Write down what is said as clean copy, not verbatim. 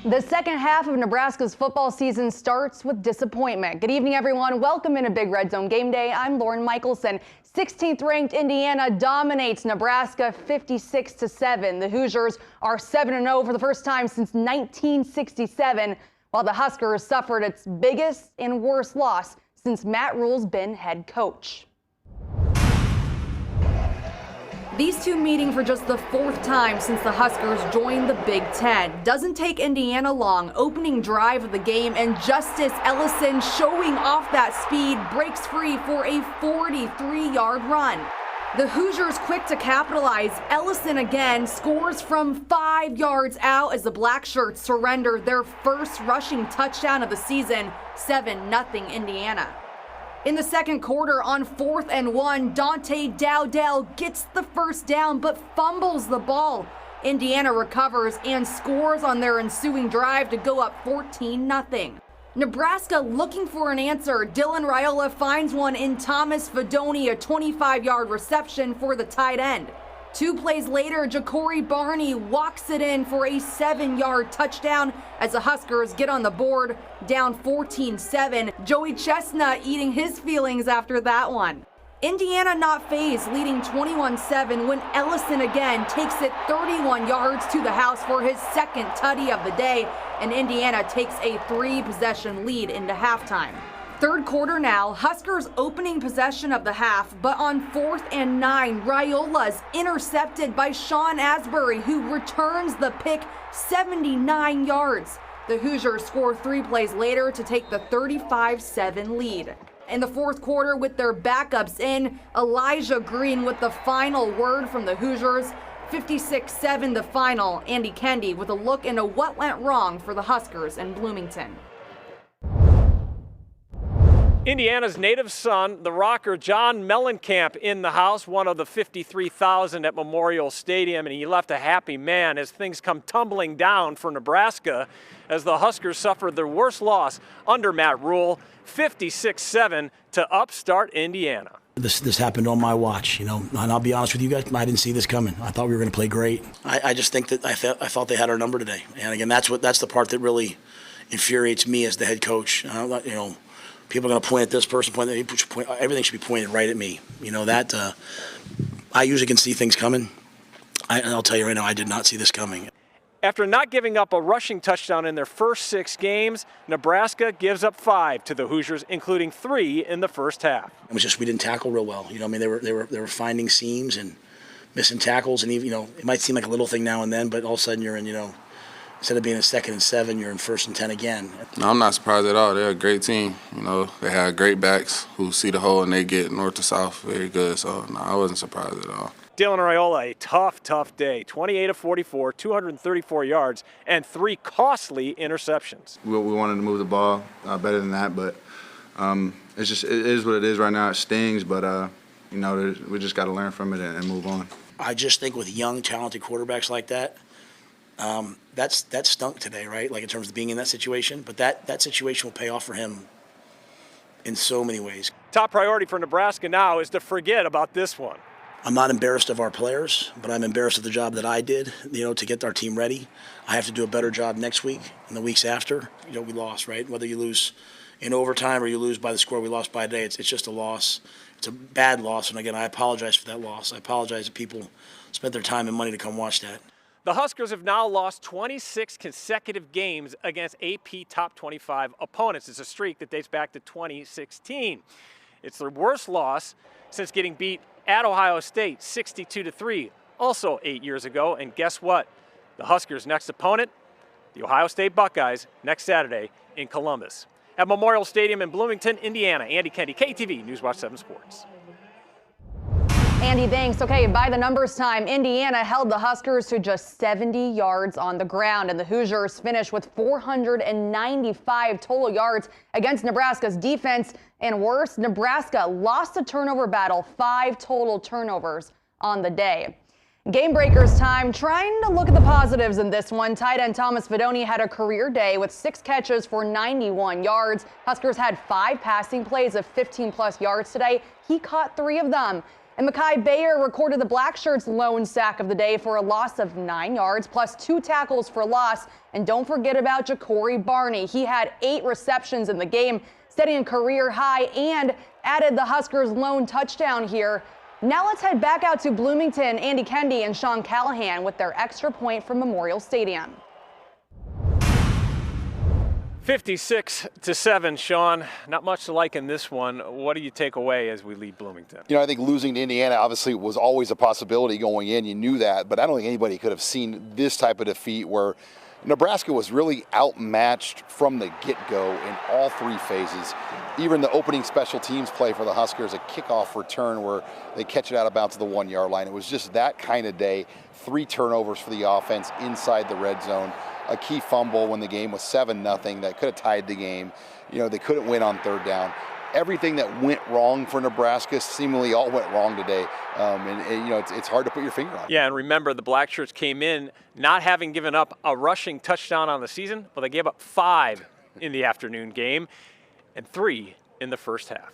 The second half of Nebraska's football season starts with disappointment. Good evening, everyone. Welcome into Big Red Zone Game Day. I'm Lauren Michelson. 16th ranked Indiana dominates Nebraska 56-7. The Hoosiers are 7-0 for the first time since 1967, while the Huskers suffered its biggest and worst loss since Matt Rhule's been head coach. These two meeting for just the fourth time since the Huskers joined the Big Ten. Doesn't take Indiana long. Opening drive of the game, and Justice Ellison, showing off that speed, breaks free for a 43-yard run. The Hoosiers quick to capitalize. Ellison again scores from 5 yards out as the Blackshirts surrender their first rushing touchdown of the season, 7-0 Indiana. In the second quarter, on 4th and 1, Dante Dowdell gets the first down but fumbles the ball. Indiana recovers and scores on their ensuing drive to go up 14-0. Nebraska looking for an answer. Dylan Raiola finds one in Thomas Fidone, a 25-yard reception for the tight end. 2 plays later, Ja'Cory Barney walks it in for a 7-yard touchdown as the Huskers get on the board, down 14-7. Joey Chestnut eating his feelings after that one. Indiana not fazed, leading 21-7 when Ellison again takes it 31 yards to the house for his second tutty of the day, and Indiana takes a 3-possession lead into halftime. Third quarter now, Huskers opening possession of the half, but on 4th and 9, Raiola's intercepted by Sean Asbury, who returns the pick 79 yards. The Hoosiers score 3 plays later to take the 35-7 lead. In the fourth quarter, with their backups in, Elijah Green with the final word from the Hoosiers. 56-7 the final. Andy Kendi with a look into what went wrong for the Huskers in Bloomington. Indiana's native son, the rocker John Mellencamp, in the house, one of the 53,000 at Memorial Stadium, and he left a happy man as things come tumbling down for Nebraska as the Huskers suffered their worst loss under Matt Rhule, 56-7 to upstart Indiana. This happened on my watch, and I'll be honest with you guys, I didn't see this coming. I thought we were going to play great. I just think that I thought they had our number today, and again, that's the part that really infuriates me as the head coach. People are going to point at this person, everything should be pointed right at me. I usually can see things coming. I'll tell you right now, I did not see this coming. After not giving up a rushing touchdown in their first 6 games, Nebraska gives up 5 to the Hoosiers, including 3 in the first half. It was just we didn't tackle real well. They were finding seams and missing tackles, and even it might seem like a little thing now and then, but all of a sudden you're in instead of being in 2nd and 7, you're in 1st and 10 again. No, I'm not surprised at all. They're a great team. They have great backs who see the hole and they get north to south very good. So, no, I wasn't surprised at all. Dylan Raiola, a tough day. 28 of 44, 234 yards, and 3 costly interceptions. We wanted to move the ball better than that, but it is what it is right now. It stings, but we just got to learn from it and move on. I just think with young, talented quarterbacks like that, that stunk today, right? Like in terms of being in that situation, but that situation will pay off for him in so many ways. Top priority for Nebraska now is to forget about this one. I'm not embarrassed of our players, but I'm embarrassed of the job that I did, to get our team ready. I have to do a better job next week and the weeks after. We lost, right? Whether you lose in overtime or you lose by the score we lost by a day, it's just a loss. It's a bad loss, and again, I apologize for that loss. I apologize that people spent their time and money to come watch that. The Huskers have now lost 26 consecutive games against AP Top 25 opponents. It's a streak that dates back to 2016. It's their worst loss since getting beat at Ohio State 62-3, also 8 years ago. And guess what? The Huskers' next opponent, the Ohio State Buckeyes, next Saturday in Columbus. At Memorial Stadium in Bloomington, Indiana, Andy Kendi, KTV Newswatch 7 Sports. Andy, thanks. Okay, by the numbers time, Indiana held the Huskers to just 70 yards on the ground, and the Hoosiers finished with 495 total yards against Nebraska's defense. And worse, Nebraska lost the turnover battle, 5 total turnovers on the day. Game breakers time, trying to look at the positives in this one. Tight end Thomas Fidone had a career day with 6 catches for 91 yards. Huskers had 5 passing plays of 15-plus yards today. He caught 3 of them. And Mekhi Bayer recorded the Blackshirts' lone sack of the day for a loss of 9 yards, plus 2 tackles for loss. And don't forget about Ja'Cory Barney. He had 8 receptions in the game, setting a career high, and added the Huskers' lone touchdown here. Now let's head back out to Bloomington. Andy Kendi and Sean Callahan with their extra point from Memorial Stadium. 56-7, Sean. Not much to like in this one. What do you take away as we leave Bloomington? You know, I think losing to Indiana obviously was always a possibility going in. You knew that, but I don't think anybody could have seen this type of defeat where Nebraska was really outmatched from the get-go in all 3 phases. Even the opening special teams play for the Huskers, a kickoff return where they catch it out of bounds to the 1-yard line. It was just that kind of day. 3 turnovers for the offense inside the red zone. A key fumble when the game was 7-0 that could have tied the game. You know, they couldn't win on 3rd down. Everything that went wrong for Nebraska seemingly all went wrong today. And you know, it's hard to put your finger on it. Yeah, and remember, the Blackshirts came in not having given up a rushing touchdown on the season, but they gave up 5 in the afternoon game and 3 in the first half.